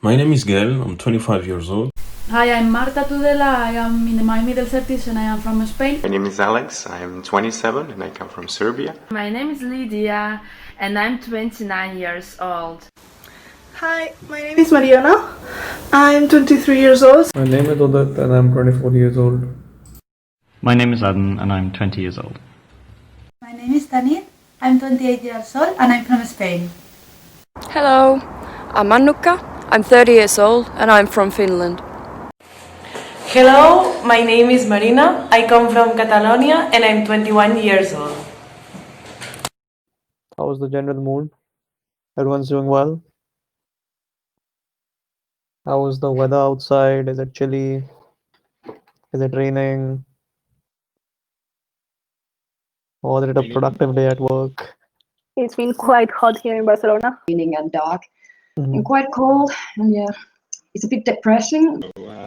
My name is Gael, I'm 25 years old. Hi, I'm Marta Tudela. I am in my middle 30s and I am from Spain. My name is Alex, I'm 27 and I come from Serbia. My name is Lydia and I'm 29 years old. Hi, my name is Mariana. I'm 23 years old. My name is Odit and I'm 24 years old. My name is Adam and I'm 20 years old. My name is Tanit. I'm 28 years old and I'm from Spain. Hello, I'm Annukka. I'm 30 years old and I'm from Finland. Hello, my name is Marina. I come from Catalonia and I'm 21 years old. How is the general mood? Everyone's doing well? How is the weather outside? Is it chilly? Is it raining? Or is it a productive day at work? It's been quite hot here in Barcelona. Raining and dark and quite cold, and yeah, it's a bit depressing.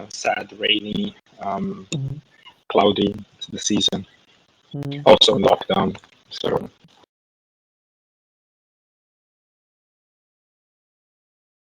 Sad, rainy, cloudy, it's the season. Also lockdown, so.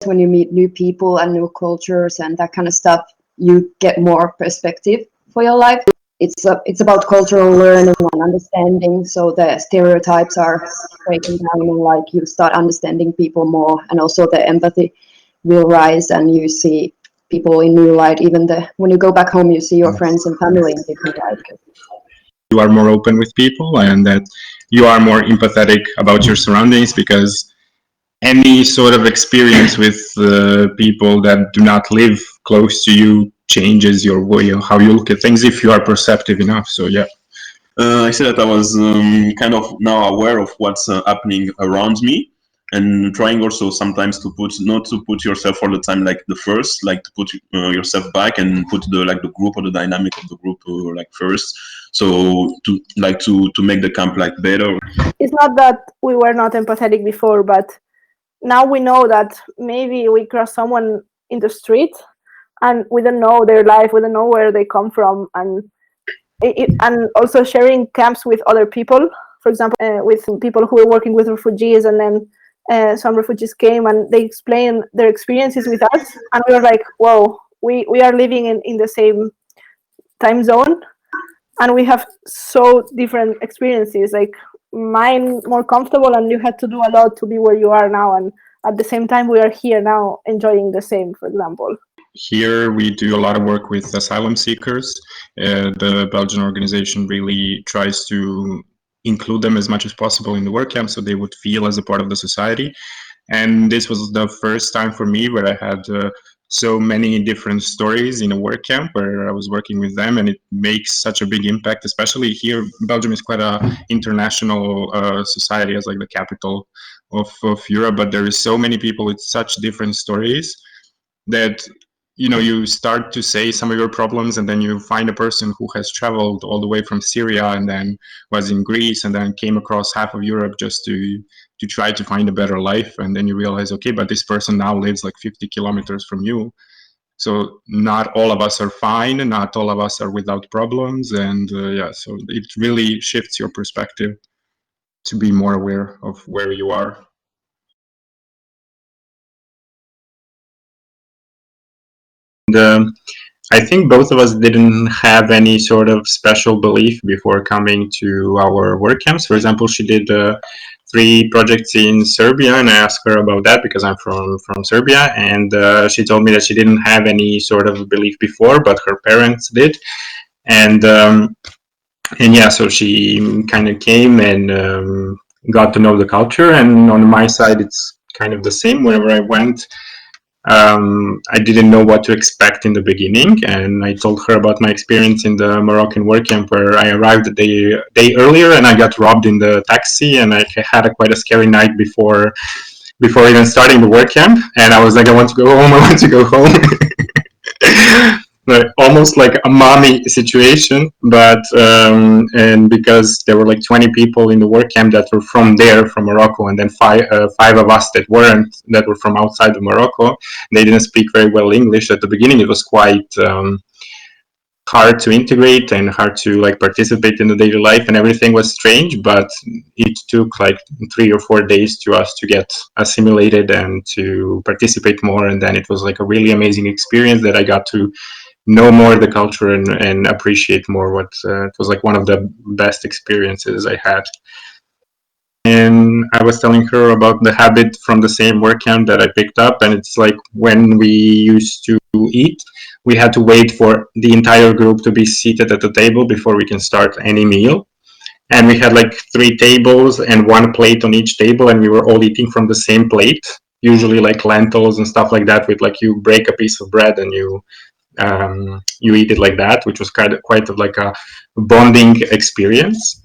When you meet new people and new cultures and that kind of stuff, you get more perspective for your life. It's about cultural learning and understanding, so the stereotypes are breaking down and like you start understanding people more, and also the empathy will rise and you see people in new light. Even when you go back home, you see your friends and family in different light. You are more open with people and that you are more empathetic about your surroundings, because any sort of experience with people that do not live close to you changes your way of how you look at things if you are perceptive enough. So yeah. I said that I was kind of now aware of what's happening around me, and trying also sometimes to not to put yourself all the time like the first, like to put yourself back and put the group or the dynamic of the group like first. So to make the camp like better. It's not that we were not empathetic before, but now we know that maybe we cross someone in the street and we don't know their life, we don't know where they come from, and also sharing camps with other people, for example, with people who were working with refugees, and then some refugees came and they explained their experiences with us, and we were like, whoa, we are living in the same time zone and we have so different experiences, like mine more comfortable and you had to do a lot to be where you are now, and at the same time we are here now enjoying the same, for example. Here we do a lot of work with asylum seekers. The Belgian organization really tries to include them as much as possible in the work camp so they would feel as a part of the society. And this was the first time for me where I had so many different stories in a work camp where I was working with them, and it makes such a big impact, especially here. Belgium is quite an international society, as like the capital of Europe, but there is so many people with such different stories that you start to say some of your problems, and then you find a person who has traveled all the way from Syria and then was in Greece and then came across half of Europe just to try to find a better life. And then you realize, okay, but this person now lives like 50 kilometers from you. So not all of us are fine, and not all of us are without problems. And so it really shifts your perspective to be more aware of where you are. And I think both of us didn't have any sort of special belief before coming to our work camps. For example, she did 3 projects in Serbia, and I asked her about that because I'm from Serbia, and she told me that she didn't have any sort of belief before, but her parents did. And yeah, so she kind of came and got to know the culture, and on my side it's kind of the same. Whenever I went, I didn't know what to expect in the beginning, and I told her about my experience in the Moroccan work camp where I arrived a day earlier and I got robbed in the taxi, and I had quite a scary night before even starting the work camp, and I was like, I want to go home, I want to go home. Almost like a mommy situation, but and because there were like 20 people in the work camp that were from Morocco, and then five of us that were from outside of Morocco. They didn't speak very well English at the beginning. It was quite hard to integrate and hard to like participate in the daily life, and everything was strange, but it took like 3 or 4 days to us to get assimilated and to participate more. And then it was like a really amazing experience that I got to know more the culture and appreciate more what it was like one of the best experiences I had. And I was telling her about the habit from the same work camp that I picked up, and it's like when we used to eat, we had to wait for the entire group to be seated at the table before we can start any meal. And we had like 3 tables and 1 plate on each table, and we were all eating from the same plate, usually like lentils and stuff like that, with like you break a piece of bread and you eat it like that, which was quite like a bonding experience.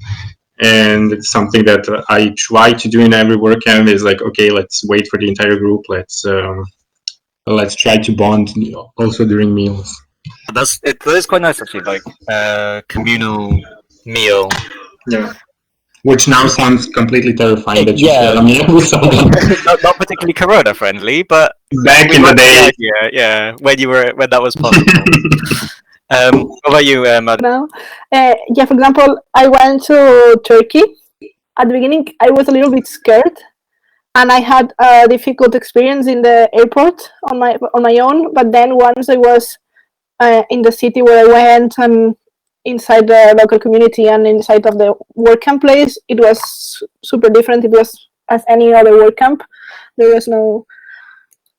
And it's something that I try to do in every work camp, is like, okay, let's wait for the entire group, let's try to bond also during meals. That is quite nice actually, like communal meal. Yeah. Which now sounds completely terrifying that you share a meal with someone. not particularly corona friendly, but back in the day, yeah, when that was possible. What about you, Madden? Now, yeah, for example, I went to Turkey. At the beginning, I was a little bit scared, and I had a difficult experience in the airport on my own. But then once I was in the city where I went and inside the local community and inside of the work camp place, it was super different. It was as any other work camp. There was no,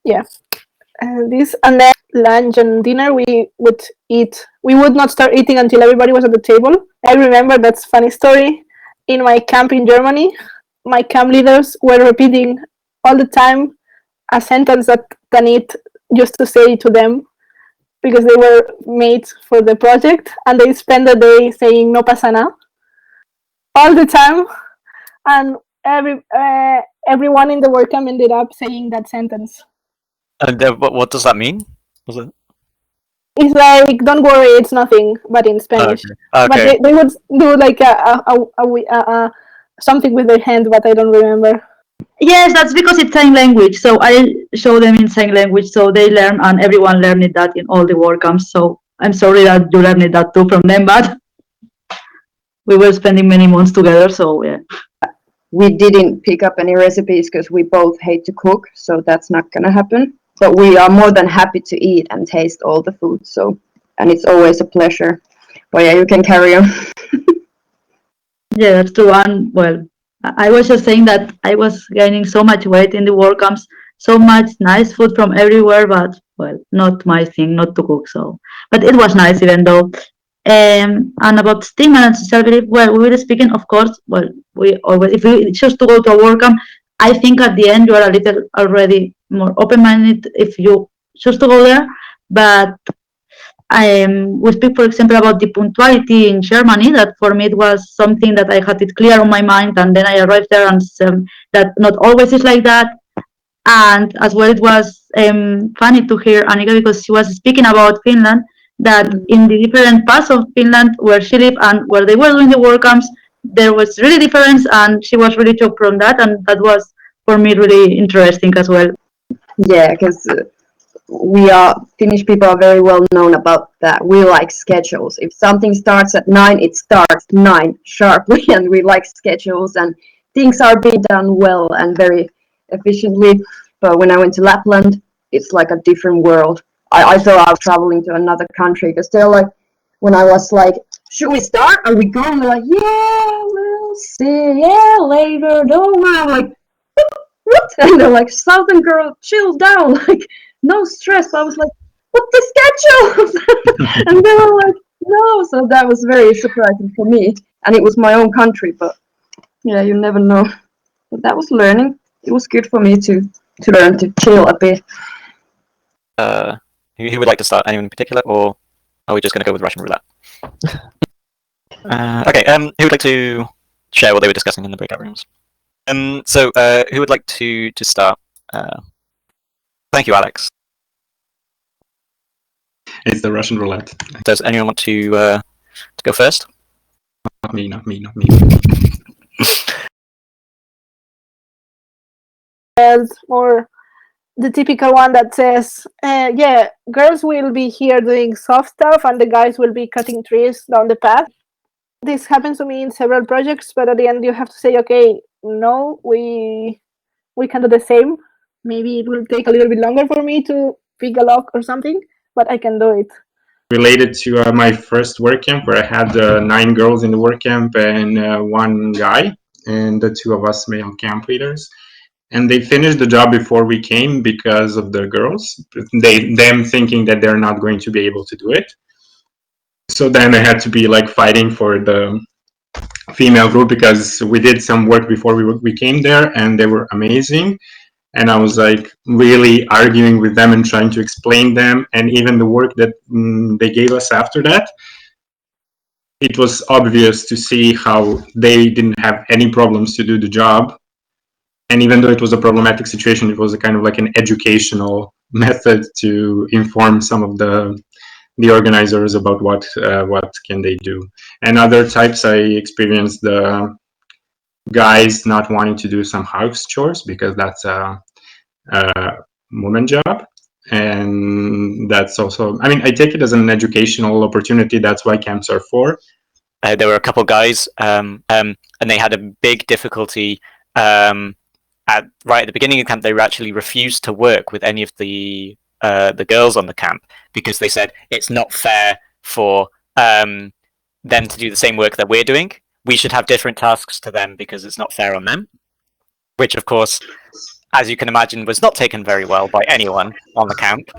this, and then lunch and dinner we would eat. We would not start eating until everybody was at the table. I remember, that's a funny story. In my camp in Germany, my camp leaders were repeating all the time a sentence that Tanit used to say to them, because they were mates for the project, and they spent the day saying "no pasa nada" all the time, and everyone in the work camp ended up saying that sentence. And what does that mean? It's like, don't worry, it's nothing, but in Spanish. Okay. But they would do like a something with their hand, but I don't remember. Yes, that's because it's sign language. So I show them in sign language, so they learn, and everyone learned that in all the WordCamps. So I'm sorry that you learned that too from them, but we were spending many months together, so yeah. We didn't pick up any recipes because we both hate to cook, so that's not gonna happen. But we are more than happy to eat and taste all the food, and it's always a pleasure. But yeah, you can carry on. Yeah, that's true. And well, I was just saying that I was gaining so much weight in the WordCamps, so much nice food from everywhere, but well, not my thing, not to cook. So, but it was nice even though. And about stigma and social belief, well, we were speaking, of course. Well, we always, if we choose to go to a WordCamp, I think at the end you are a little already more open-minded if you choose to go there. But we speak, for example, about the punctuality in Germany. That for me it was something that I had it clear on my mind, and then I arrived there and that not always is like that. And as well, it was funny to hear Annika, because she was speaking about Finland, that in the different parts of Finland where she lived and where they were doing the WordCamps, there was really difference, and she was really shocked from that, and that was for me really interesting as well. Yeah, because Finnish people are very well known about that. We like schedules. If something starts at 9, it starts 9 sharply, and we like schedules, and things are being done well and very efficiently. But when I went to Lapland, it's like a different world. I thought I was traveling to another country, because they're like, when I was like, should we start? Are we going? They're like, yeah, we'll see. Yeah, later. Don't mind. I'm like, what? And they're like, Southern girl, chill down. Like, no stress. I was like, what the schedules? And they were like, no. So that was very surprising for me. And it was my own country, but yeah, you never know. But that was learning. It was good for me to learn to chill a bit. Who would like to start? Anyone in particular, or are we just going to go with Russian roulette? Okay. Who would like to share what they were discussing in the breakout rooms? So who would like to start? Thank you, Alex. It's the Russian roulette. Does anyone want to go first? Not me. More the typical one that says, yeah, girls will be here doing soft stuff and the guys will be cutting trees down the path. This happens to me in several projects, but at the end you have to say, okay, no, we can do the same. Maybe it will take a little bit longer for me to pick a lock or something, but I can do it. Related to my first WordCamp, where I had 9 girls in the WordCamp and 1 guy, and the 2 of us male camp leaders. And they finished the job before we came because of the girls, them thinking that they're not going to be able to do it. So then I had to be like fighting for the female group because we did some work before we came there and they were amazing. And I was like really arguing with them and trying to explain them. And even the work that they gave us after that, it was obvious to see how they didn't have any problems to do the job. And even though it was a problematic situation, it was a kind of like an educational method to inform some of the organizers about what can they do. And other types, I experienced the guys not wanting to do some house chores because that's a woman job. And that's also, I mean, I take it as an educational opportunity. That's why camps are for. There were a couple guys, and they had a big difficulty. Right at the beginning of camp, they actually refused to work with any of the girls on the camp because they said it's not fair for them to do the same work that we're doing. We should have different tasks to them because it's not fair on them. Which, of course, as you can imagine, was not taken very well by anyone on the camp.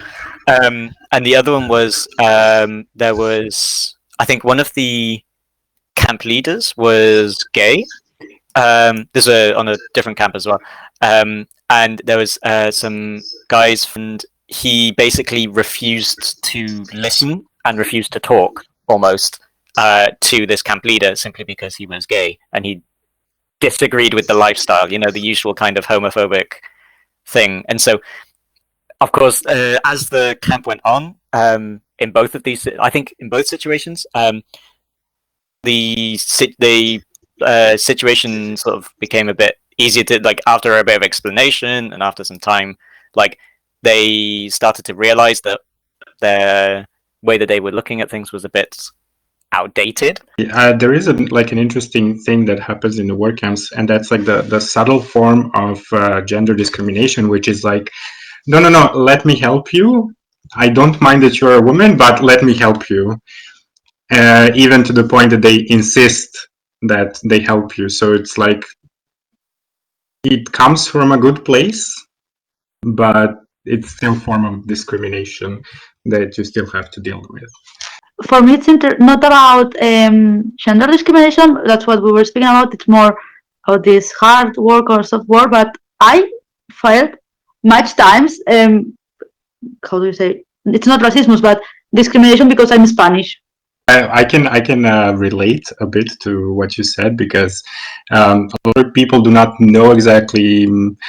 And the other one was there was, I think, one of the camp leaders was gay. This was on a different camp as well. And there was some guys, and he basically refused to listen and refused to talk almost to this camp leader simply because he was gay and he disagreed with the lifestyle, you know, the usual kind of homophobic thing. And so, of course, as the camp went on, in both of these, I think in both situations, the situation sort of became a bit easier to, like, after a bit of explanation and after some time, like, they started to realize that the way that they were looking at things was a bit outdated. There is an interesting thing that happens in the work camps, and that's like the subtle form of gender discrimination, which is like, no, let me help you. I don't mind that you're a woman, but let me help you. Even to the point that they insist that they help you. So it's like, it comes from a good place, but it's still a form of discrimination that you still have to deal with. For me, it's not about gender discrimination. That's what we were speaking about. It's more about this hard work or soft work. But I felt much times, how do you say? It's not racism, but discrimination because I'm Spanish. I can relate a bit to what you said because a lot of people do not know exactly.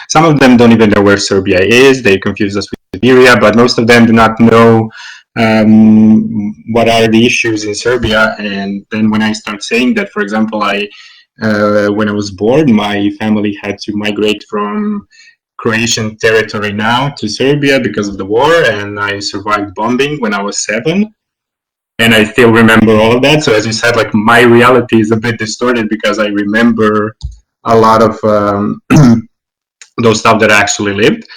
Some of them don't even know where Serbia is. They confuse us with Syria, but most of them do not know what are the issues in Serbia. And then when I start saying that, for example, when I was born, my family had to migrate from Croatian territory now to Serbia because of the war, and I survived bombing when I was 7. And I still remember all of that. So as you said, like, my reality is a bit distorted because I remember a lot of those stuff that I actually lived.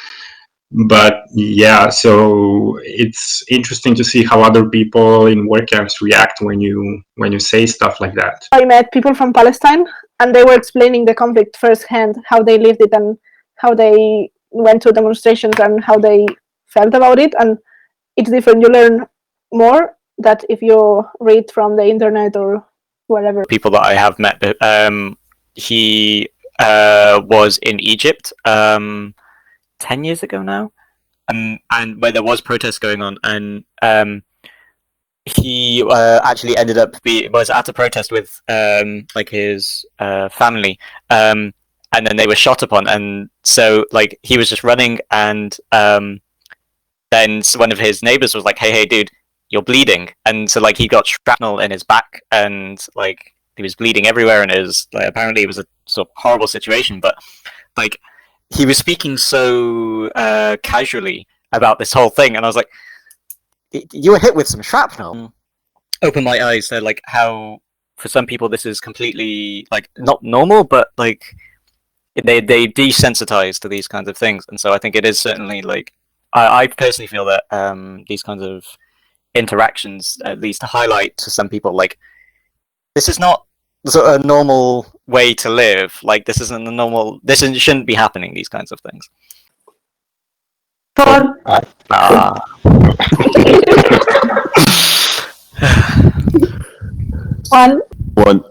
But yeah, so it's interesting to see how other people in work camps react when you say stuff like that. I met people from Palestine, and they were explaining the conflict firsthand, how they lived it and how they went to demonstrations and how they felt about it. And it's different. You learn more that if you read from the internet or whatever. People that I have met, he was in Egypt 10 years ago now, and where there was protests going on, and he actually ended up was at a protest with like his family, and then they were shot upon, and so like he was just running, and then one of his neighbors was like, hey dude, you're bleeding. And so like he got shrapnel in his back, and like he was bleeding everywhere, and it was like, apparently it was a sort of horrible situation. But like he was speaking so casually about this whole thing, and I was like, you were hit with some shrapnel. Open my eyes to like how for some people this is completely like not normal, but like they desensitize to these kinds of things, and so I think it is certainly like I personally feel that these kinds of interactions at least highlight to some people like this is not sort of a normal way to live. Like this isn't a normal. Shouldn't be happening. These kinds of things. One.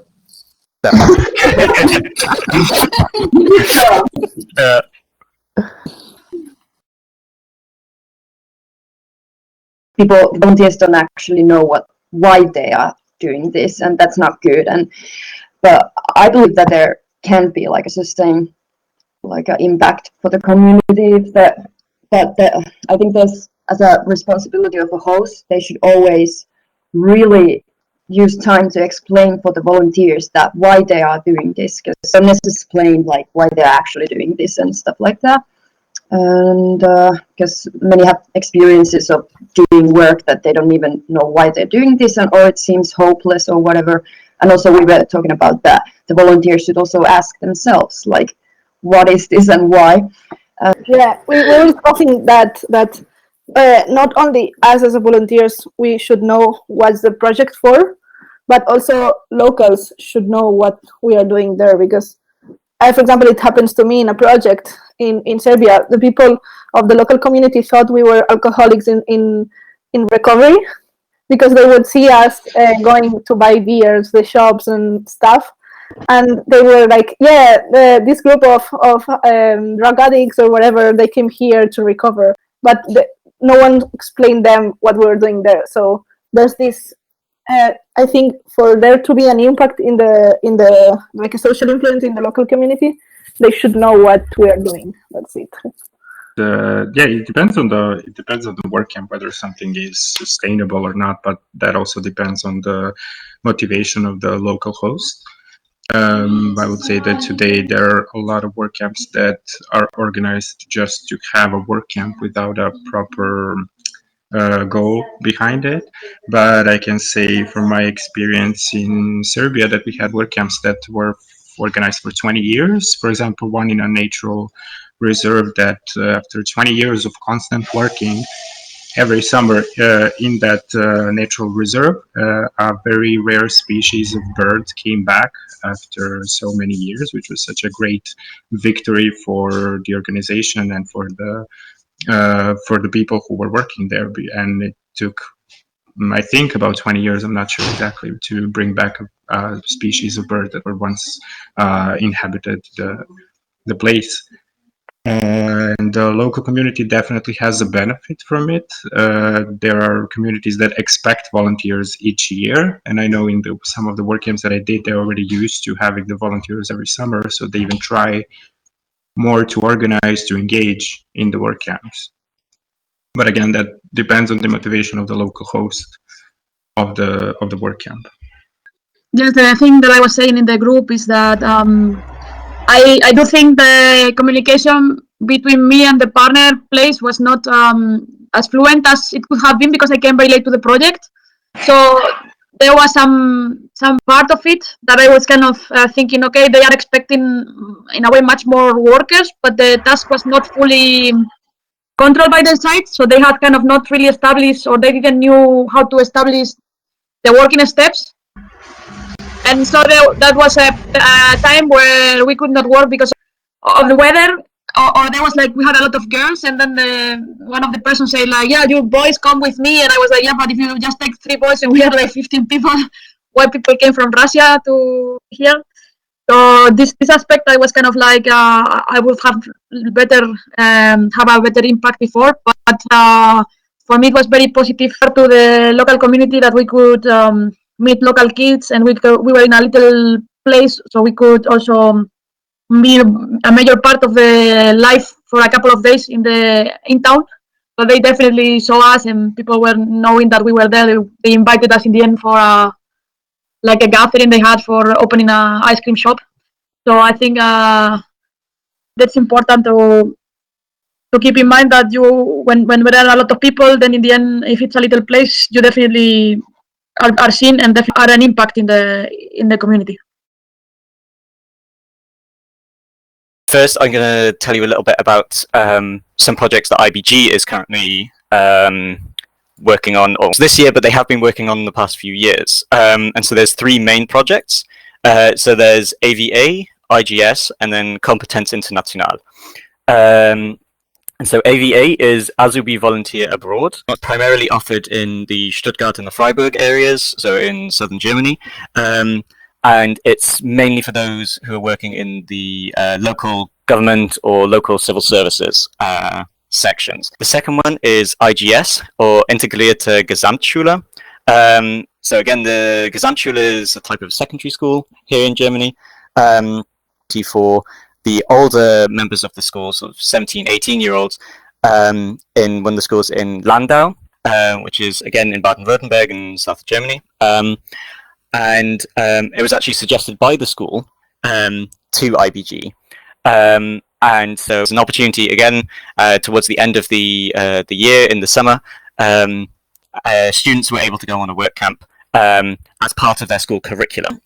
People, volunteers don't actually know why they are doing this, and that's not good. But I believe that there can be like a sustained like an impact for the community. That I think there's, as a responsibility of a host, they should always really use time to explain for the volunteers that why they are doing this, because sometimes explain like why they're actually doing this and stuff like that. And because many have experiences of doing work that they don't even know why they're doing this, or it seems hopeless or whatever. And also we were talking about that the volunteers should also ask themselves like, what is this and why? Yeah, we were talking that not only us as a volunteers we should know what's the project for, but also locals should know what we are doing there, because for example, it happens to me in a project in Serbia. The people of the local community thought we were alcoholics in recovery, because they would see us going to buy beers, the shops and stuff, and they were like, yeah, this group of drug addicts or whatever, they came here to recover, but no one explained them what we were doing there. So there's this I think for there to be an impact in the like a social influence in the local community, they should know what we are doing. That's it. It depends on the work camp whether something is sustainable or not, but that also depends on the motivation of the local host. I would say that today there are a lot of work camps that are organized just to have a work camp without a proper goal behind it. But I can say from my experience in Serbia that we had work camps that were organized for 20 years. For example, one in a natural reserve that after 20 years of constant working, every summer in that natural reserve, a very rare species of bird came back after so many years, which was such a great victory for the organization and for the people who were working there. And it took, I think, about 20 years, I'm not sure exactly, to bring back a species of bird that were once inhabited the place. And the local community definitely has a benefit from it. There are communities that expect volunteers each year, and I know in some of the work camps that I did, they're already used to having the volunteers every summer, so they even try more to organize, to engage in the work camps. But again, that depends on the motivation of the local host of the work camp. Yes, the thing that I was saying in the group is that I do think the communication between me and the partner place was not as fluent as it could have been, because I came very late to the project. So there was some part of it that I was kind of thinking, okay, they are expecting in a way much more workers, but the task was not fully controlled by the site, so they had kind of not really established, or they didn't knew how to establish the working steps. And so that was a time where we could not work because of the weather, or there was like, we had a lot of girls, and then one of the persons said like, yeah, you boys come with me, and I was like, yeah, but if you just take 3 boys and we are like 15 people, why people came from Russia to here? So this aspect, I was kind of like, I would have better have a better impact before, but for me it was very positive to the local community that we could meet local kids, and we were in a little place, so we could also be a major part of the life for a couple of days in town. So they definitely saw us, and people were knowing that we were there. They invited us in the end for like a gathering they had for opening an ice cream shop. So I think that's important to keep in mind that when there are a lot of people, then in the end, if it's a little place, you definitely are seen and definitely are an impact in the community. First, I'm going to tell you a little bit about some projects that IBG is currently working on this year, but they have been working on in the past few years. And so there's three main projects. So there's AVA, IGS, and then Kompetenz International. And so AVA is Azubi Volunteer Abroad, primarily offered in the Stuttgart and the Freiburg areas, so in southern Germany. And it's mainly for those who are working in the local government or local civil services sections. The second one is IGS, or Integrierte Gesamtschule. So again, the Gesamtschule is a type of secondary school here in Germany for the older members of the school, sort of 17, 18-year-olds, in one of the schools in Landau, which is again in Baden-Württemberg in South Germany. And it was actually suggested by the school to IBG. And so it's an opportunity again towards the end of the year in the summer. Students were able to go on a work camp as part of their school curriculum.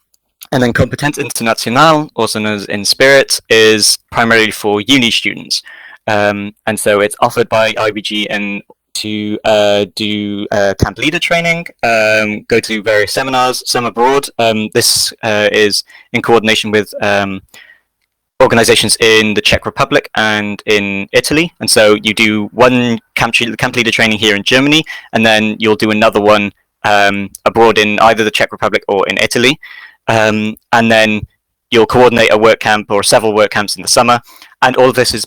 And then Kompetenz International, also known as In Spirit, is primarily for uni students. And so it's offered by IBG and to do camp leader training, go to various seminars, some abroad. This is in coordination with organizations in the Czech Republic and in Italy. And so you do one camp leader training here in Germany, and then you'll do another one abroad in either the Czech Republic or in Italy. And then you'll coordinate a work camp or several work camps in the summer. And all of this is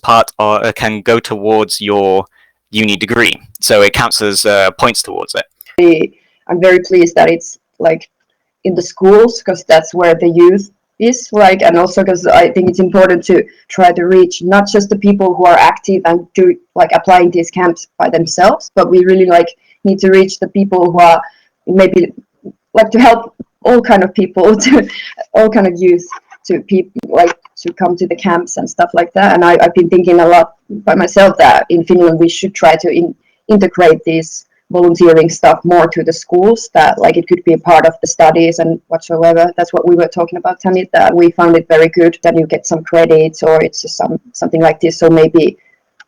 can go towards your uni degree. So it counts as points towards it. I'm very pleased that it's like in the schools, because that's where the youth is, like, and also because I think it's important to try to reach not just the people who are active and do like applying these camps by themselves, but we really like need to reach the people who are maybe like to help all kind of people, to all kind of youth, to people like to come to the camps and stuff like that. And I've been thinking a lot by myself that in Finland we should try to integrate this volunteering stuff more to the schools, that like it could be a part of the studies and whatsoever. That's what we were talking about, Tanit, that we found it very good that you get some credits or it's just something like this. So maybe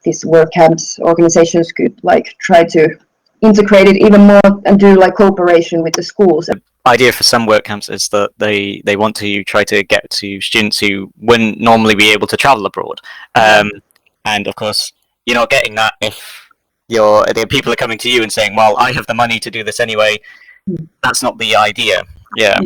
these work camps organizations could like try to integrate it even more and do like cooperation with the schools. Idea for some work camps is that they want to try to get to students who wouldn't normally be able to travel abroad. And of course, you're not getting that if the people are coming to you and saying, well, I have the money to do this anyway. That's not the idea. Yeah.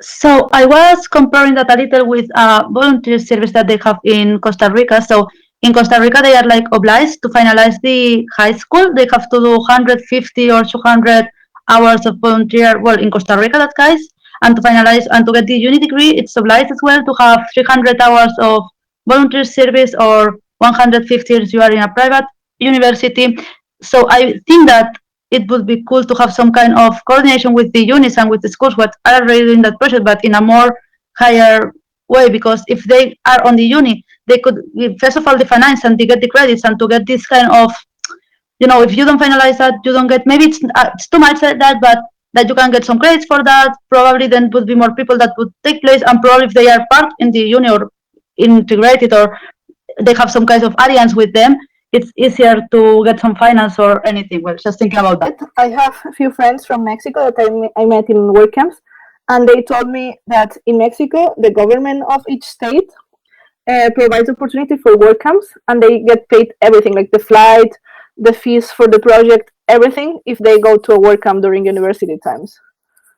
So I was comparing that a little with a volunteer service that they have in Costa Rica. So in Costa Rica, they are like obliged to finalize the high school. They have to do 150 or 200 hours of volunteer, well, in Costa Rica, that guys, and to finalize and to get the uni degree, it's obliged as well to have 300 hours of volunteer service or 150 if you are in a private university. So I think that it would be cool to have some kind of coordination with the unis and with the schools what are already doing that project, but in a more higher way, because if they are on the uni, they could first of all the finance and to get the credits and to get this kind of, you know, if you don't finalize that, you don't get, maybe it's too much like that, but that you can get some credits for that, probably then would be more people that would take place, and probably if they are part in the uni or integrated or they have some kind of alliance with them, it's easier to get some finance or anything. Well, just thinking about that. I have a few friends from Mexico that I met in work camps, and they told me that in Mexico, the government of each state provides opportunity for work camps, and they get paid everything, like the flight, the fees for the project, everything, if they go to a work camp during university times.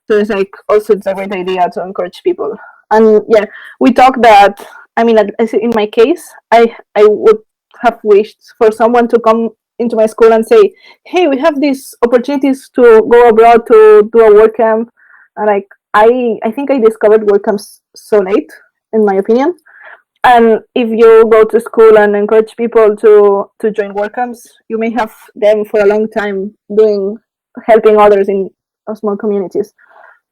So it's like, also it's a great idea to encourage people. And yeah, we talked that, I mean, in my case, I would have wished for someone to come into my school and say, hey, we have these opportunities to go abroad to do a work camp. And like, I think I discovered work camps so late, in my opinion. And if you go to school and encourage people to join work camps, you may have them for a long time helping others in small communities.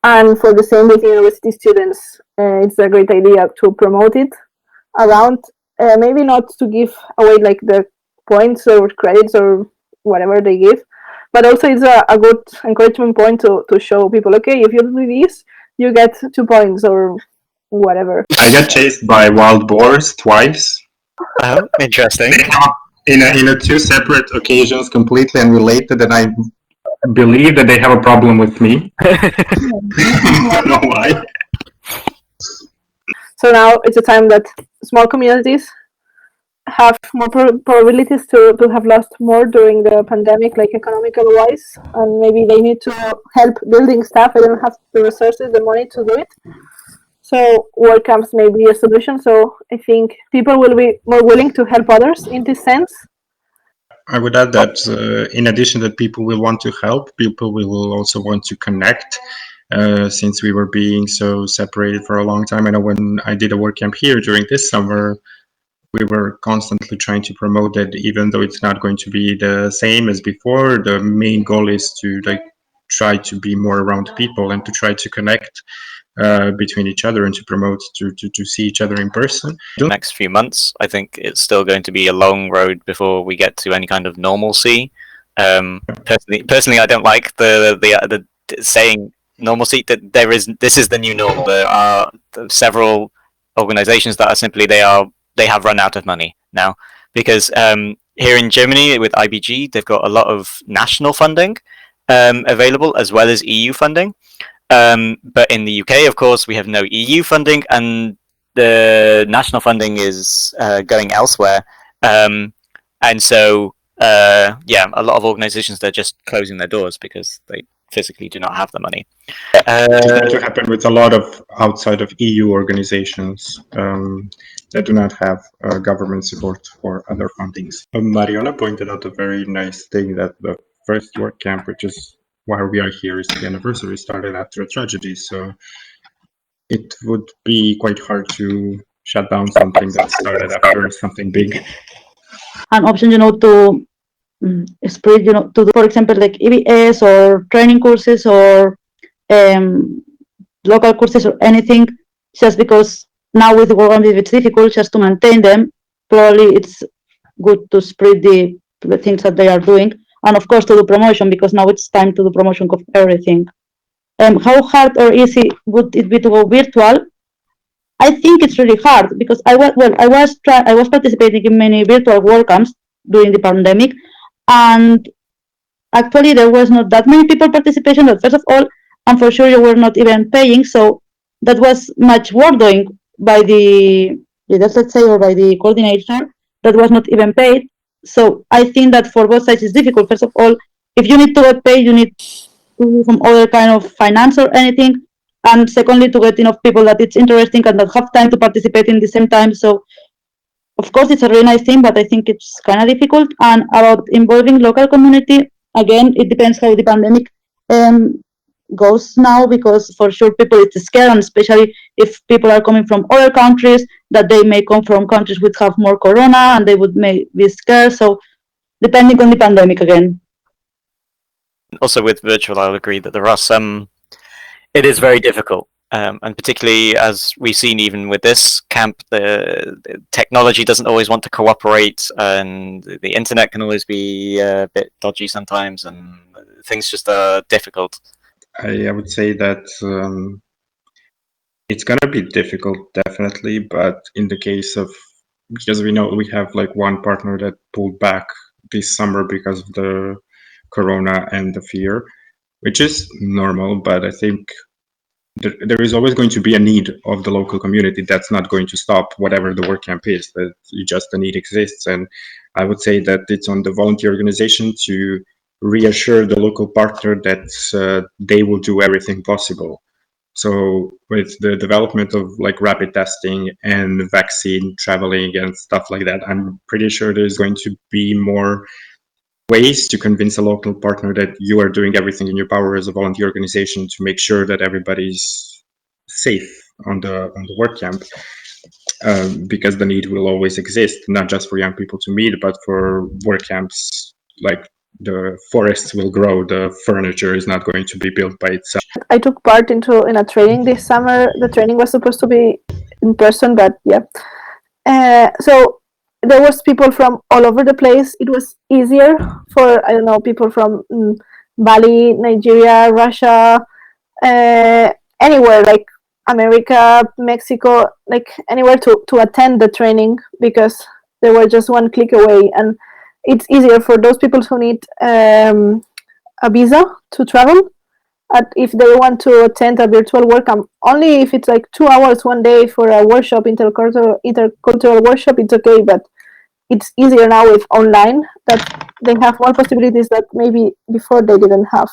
And for the same with university students, it's a great idea to promote it around, maybe not to give away like the points or credits or whatever they give, but also it's a good encouragement point to show people, okay, if you do this, you get 2 points or whatever. I got chased by wild boars twice. Oh, interesting. In a 2 separate occasions, completely unrelated, and I believe that they have a problem with me. I don't know why. So now it's a time that small communities have more probabilities to have lost more during the pandemic, like economical wise, and maybe they need to help building stuff. They don't have the resources, the money to do it. So Workcamps may be a solution. So I think people will be more willing to help others in this sense. I would add that in addition that people will want to help, people will also want to connect. Since we were being so separated for a long time. I know when I did a WordCamp here during this summer, we were constantly trying to promote that even though it's not going to be the same as before, the main goal is to like try to be more around people and to try to connect between each other and to promote to see each other in person. The next few months, I think it's still going to be a long road before we get to any kind of normalcy. Personally, I don't like the saying normalcy, that this is the new normal. There are several organizations that are simply they have run out of money now, because here in Germany with IBG they've got a lot of national funding available as well as EU funding, but in the UK of course we have no EU funding and the national funding is going elsewhere, and so yeah, a lot of organizations, they're just closing their doors because they physically do not have the money. It's going to happen with a lot of outside of EU organizations that do not have government support for other fundings. Mariona pointed out a very nice thing, that the first WordCamp, which is why we are here, is the anniversary, started after a tragedy. So it would be quite hard to shut down something that started after something big. An option, to spread, to do, for example, like EBS or training courses or local courses or anything, just because now with the program it's difficult just to maintain them. Probably it's good to spread the things that they are doing, and of course to do promotion, because now it's time to do promotion of everything. How hard or easy would it be to go virtual? I think it's really hard, because I was participating in many virtual WordCamps during the pandemic, and actually there was not that many people participation, but first of all, and for sure you were not even paying, so that was much work doing by the leaders, let's say, or by the coordinator, that was not even paid. So I think that for both sides it's difficult. First of all, if you need to get paid, you need to do some other kind of finance or anything, and secondly, to get enough people that it's interesting and that have time to participate in the same time. So of course, it's a really nice thing, but I think it's kind of difficult. And about involving local community, again, it depends how the pandemic goes now, because for sure people it's scared, and especially if people are coming from other countries, that they may come from countries which have more corona and they may be scared. So depending on the pandemic again. Also with virtual, I'll agree that there are some, it is very difficult. And particularly as we've seen even with this camp, the technology doesn't always want to cooperate, and the internet can always be a bit dodgy sometimes, and things just are difficult. I would say that it's going to be difficult, definitely, but in the case of, because we know we have like one partner that pulled back this summer because of the corona and the fear, which is normal, but I think there is always going to be a need of the local community. That's not going to stop whatever the WordCamp is, that just the need exists. And I would say that it's on the volunteer organization to reassure the local partner that they will do everything possible. So with the development of like rapid testing and vaccine traveling and stuff like that, I'm pretty sure there's going to be more ways to convince a local partner that you are doing everything in your power as a volunteer organization to make sure that everybody's safe on the WordCamp, because the need will always exist, not just for young people to meet, but for WordCamps. Like the forests will grow, the furniture is not going to be built by itself. I took part in a training this summer. The training was supposed to be in person, but yeah, So there was people from all over the place. It was easier for, I don't know, people from Bali, Nigeria, Russia, anywhere, like America, Mexico, like anywhere to attend the training, because they were just one click away. And it's easier for those people who need a visa to travel. If they want to attend a virtual WordCamp, only if it's like 2 hours one day for a workshop, intercultural workshop, it's okay. But it's easier now with online, that they have more possibilities that maybe before they didn't have.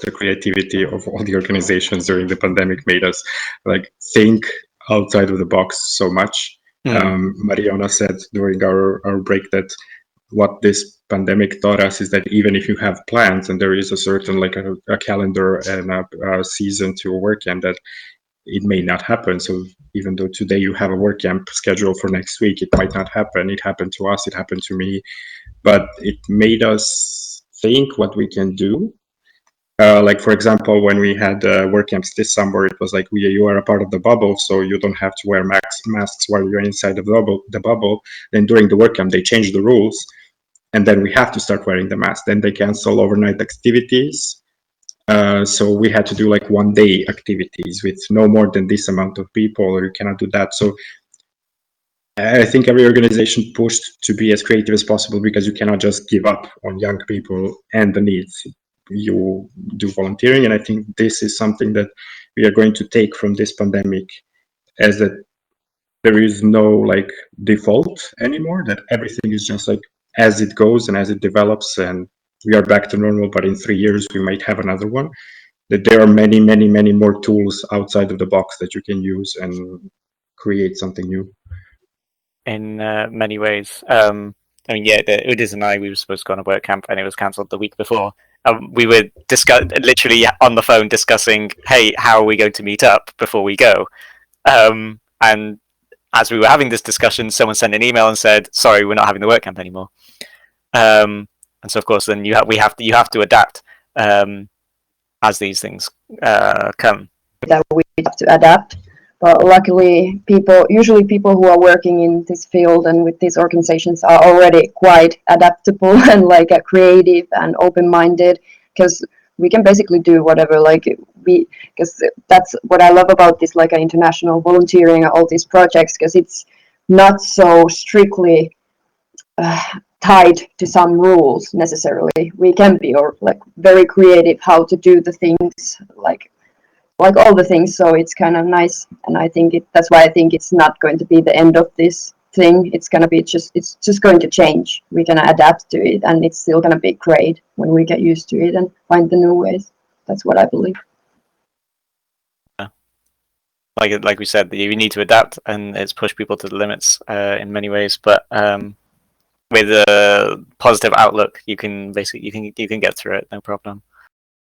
The creativity of all the organizations during the pandemic made us like think outside of the box so much. Mariana said during our break that what this pandemic taught us is that even if you have plans and there is a certain like a calendar and a season to a WordCamp, that it may not happen. So even though today you have a WordCamp scheduled for next week, it might not happen. It happened to us, it happened to me, but it made us think what we can do. Like, for example, when we had WordCamps this summer, it was like, you are a part of the bubble, so you don't have to wear masks while you're inside the bubble. Then during the WordCamp, they changed the rules, and then we have to start wearing the mask. Then they cancel overnight activities. So we had to do like 1 day activities with no more than this amount of people, or you cannot do that. So I think every organization pushed to be as creative as possible, because you cannot just give up on young people and the needs. You do volunteering, and I think this is something that we are going to take from this pandemic, as that there is no like default anymore, that everything is just like as it goes and as it develops, and we are back to normal, but in 3 years we might have another one. That there are many more tools outside of the box that you can use and create something new. In many ways. I mean, yeah, Udis and I, we were supposed to go on a work camp, and it was cancelled the week before. We were literally on the phone discussing, hey, how are we going to meet up before we go? And as we were having this discussion, someone sent an email and said, sorry, we're not having the work camp anymore. And so, of course, then you have to adapt as these things come. That we have to adapt. But luckily, usually people who are working in this field and with these organizations are already quite adaptable and like creative and open-minded, because we can basically do whatever. Because that's what I love about this, like international volunteering, all these projects, because it's not so strictly tied to some rules necessarily. We can be very creative how to do the things, like all the things. So it's kind of nice, and I think that's why I think it's not going to be the end of this thing. It's gonna be it's just going to change. We're gonna adapt to it, and it's still gonna be great when we get used to it and find the new ways. That's what I believe. Like we said, you need to adapt, and it's pushed people to the limits in many ways. But with a positive outlook, you can get through it, no problem.